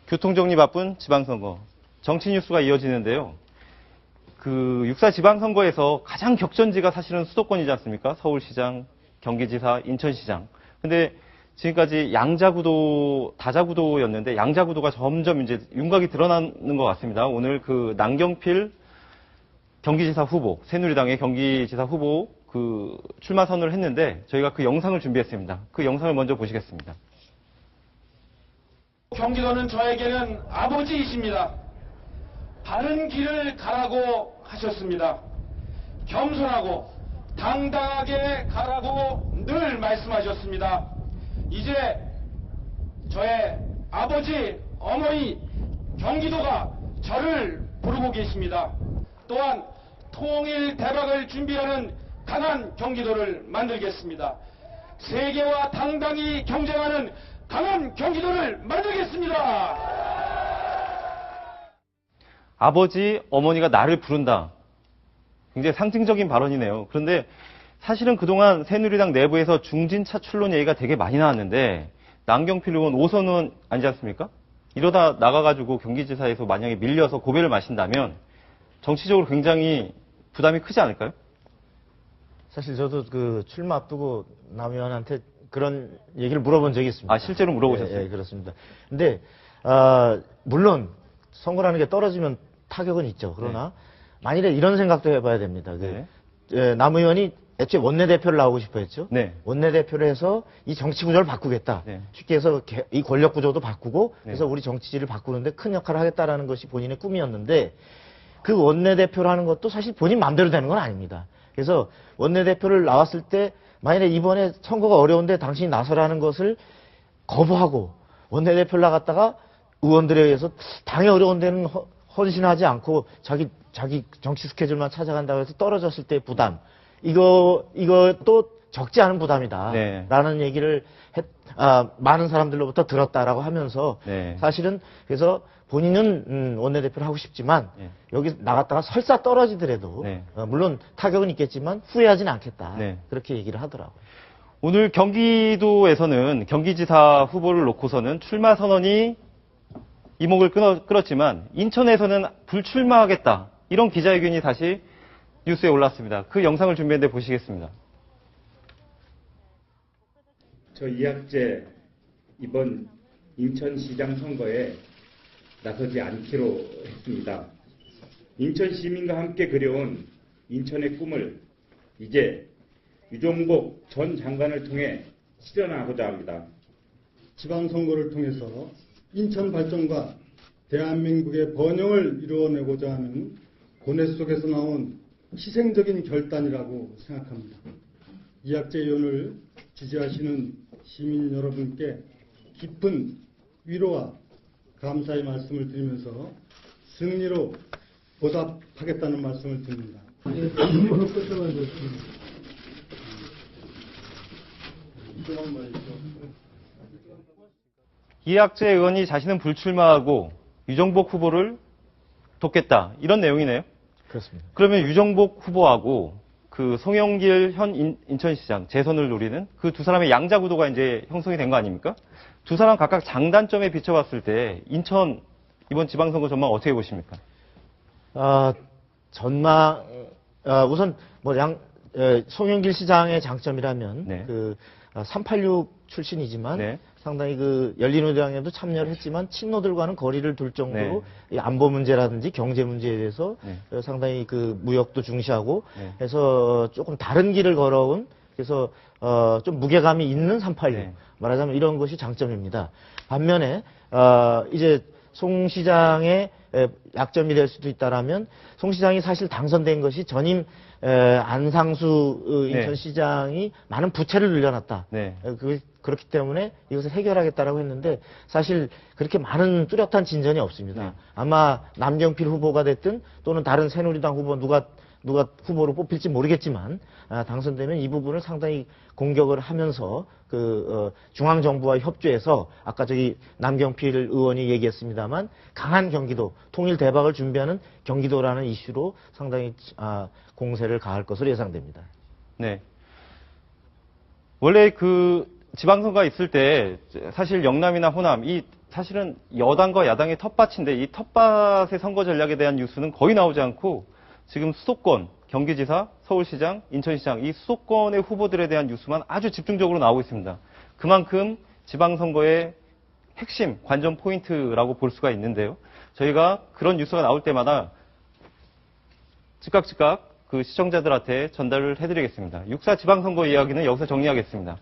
교통정리 바쁜 지방선거. 정치 뉴스가 이어지는데요. 그 6.4 지방선거에서 가장 격전지가 사실은 수도권이지 않습니까? 서울시장, 경기지사, 인천시장. 근데 지금까지 양자구도, 다자구도였는데 양자구도가 점점 이제 윤곽이 드러나는 것 같습니다. 오늘 그 남경필 경기지사 후보, 새누리당의 경기지사 후보 그 출마 선언을 했는데 저희가 그 영상을 준비했습니다. 그 영상을 먼저 보시겠습니다. 경기도는 저에게는 아버지이십니다. 바른 길을 가라고 하셨습니다. 겸손하고 당당하게 가라고 늘 말씀하셨습니다. 이제 저의 아버지, 어머니, 경기도가 저를 부르고 계십니다. 또한 통일 대박을 준비하는 강한 경기도를 만들겠습니다. 세계와 당당히 경쟁하는 강한 경기도를 만들겠습니다. 아버지, 어머니가 나를 부른다. 굉장히 상징적인 발언이네요. 그런데 사실은 그동안 새누리당 내부에서 중진 차출론 얘기가 되게 많이 나왔는데 남경필 의원 5선 의원 아니지 않습니까? 이러다 나가가지고 경기지사에서 만약에 밀려서 고배를 마신다면 정치적으로 굉장히 부담이 크지 않을까요? 사실 저도 그 출마 앞두고 남 의원한테 그런 얘기를 물어본 적이 있습니다. 아, 실제로 물어보셨어요? 예, 그렇습니다. 근데, 물론 선거라는 게 떨어지면 타격은 있죠. 그러나 만일에 이런 생각도 해봐야 됩니다. 남 의원이 애초에 원내대표를 나오고 싶어 했죠. 네. 원내대표를 해서 이 정치 구조를 바꾸겠다. 네. 쉽게 해서 이 권력 구조도 바꾸고 그래서 우리 정치질을 바꾸는데 큰 역할을 하겠다라는 것이 본인의 꿈이었는데 그 원내대표를 하는 것도 사실 본인 마음대로 되는 건 아닙니다. 그래서 원내대표를 나왔을 때 만일에 이번에 선거가 어려운데 당신이 나서라는 것을 거부하고 원내대표를 나갔다가 의원들에 의해서 당이 어려운 데는 헌신하지 않고 자기 정치 스케줄만 찾아간다고 해서 떨어졌을 때의 부담. 이것도 적지 않은 부담이다. 네. 라는 얘기를 많은 사람들로부터 들었다라고 하면서 사실은 그래서 본인은 원내대표를 하고 싶지만 여기 나갔다가 설사 떨어지더라도 물론 타격은 있겠지만 후회하지는 않겠다. 그렇게 얘기를 하더라고요. 오늘 경기도에서는 경기지사 후보를 놓고서는 출마 선언이 이목을 끌었지만 인천에서는 불출마하겠다. 이런 기자회견이 다시 뉴스에 올랐습니다. 그 영상을 준비했는데 보시겠습니다. 저 이학재 이번 인천시장 선거에 나서지 않기로 했습니다. 인천 시민과 함께 그려온 인천의 꿈을 이제 유종복 전 장관을 통해 실현하고자 합니다. 지방선거를 통해서 인천 발전과 대한민국의 번영을 이루어내고자 하는 고뇌 속에서 나온 희생적인 결단이라고 생각합니다. 이학재 의원을 지지하시는 시민 여러분께 깊은 위로와 감사의 말씀을 드리면서 승리로 보답하겠다는 말씀을 드립니다. 이학재 의원이 자신은 불출마하고 유정복 후보를 돕겠다. 이런 내용이네요. 그렇습니다. 그러면 유정복 후보하고 그 송영길 현 인천시장 재선을 노리는 그 두 사람의 양자구도가 이제 형성이 된 거 아닙니까? 두 사람 각각 장단점에 비춰봤을 때 인천 이번 지방선거 전망 어떻게 보십니까? 우선 송영길 시장의 장점이라면 386 출신이지만 상당히 그 열린우리당에도 참여를 했지만 친노들과는 거리를 둘 정도로 이 안보 문제라든지 경제 문제에 대해서 상당히 그 무역도 중시하고 해서 조금 다른 길을 걸어온 그래서 좀 무게감이 있는 386 말하자면 이런 것이 장점입니다. 반면에 이제 송 시장의 약점이 될 수도 있다라면 송 시장이 사실 당선된 것이 전임 안상수 인천시장이 많은 부채를 늘려놨다. 그렇기 때문에 이것을 해결하겠다라고 했는데 사실 그렇게 많은 뚜렷한 진전이 없습니다. 아마 남경필 후보가 됐든 또는 다른 새누리당 후보 누가 후보로 뽑힐지 모르겠지만 당선되면 이 부분을 상당히 공격을 하면서 중앙정부와 협조해서 아까 저기 남경필 의원이 얘기했습니다만 강한 경기도, 통일 대박을 준비하는 경기도라는 이슈로 상당히 공세를 가할 것으로 예상됩니다. 네. 원래 그 지방선거가 있을 때 사실 영남이나 호남 이 사실은 여당과 야당의 텃밭인데 이 텃밭의 선거 전략에 대한 뉴스는 거의 나오지 않고 지금 수도권, 경기지사, 서울시장, 인천시장 이 수도권의 후보들에 대한 뉴스만 아주 집중적으로 나오고 있습니다. 그만큼 지방선거의 핵심, 관전 포인트라고 볼 수가 있는데요. 저희가 그런 뉴스가 나올 때마다 즉각 그 시청자들한테 전달을 해드리겠습니다. 6.4 지방선거 이야기는 여기서 정리하겠습니다.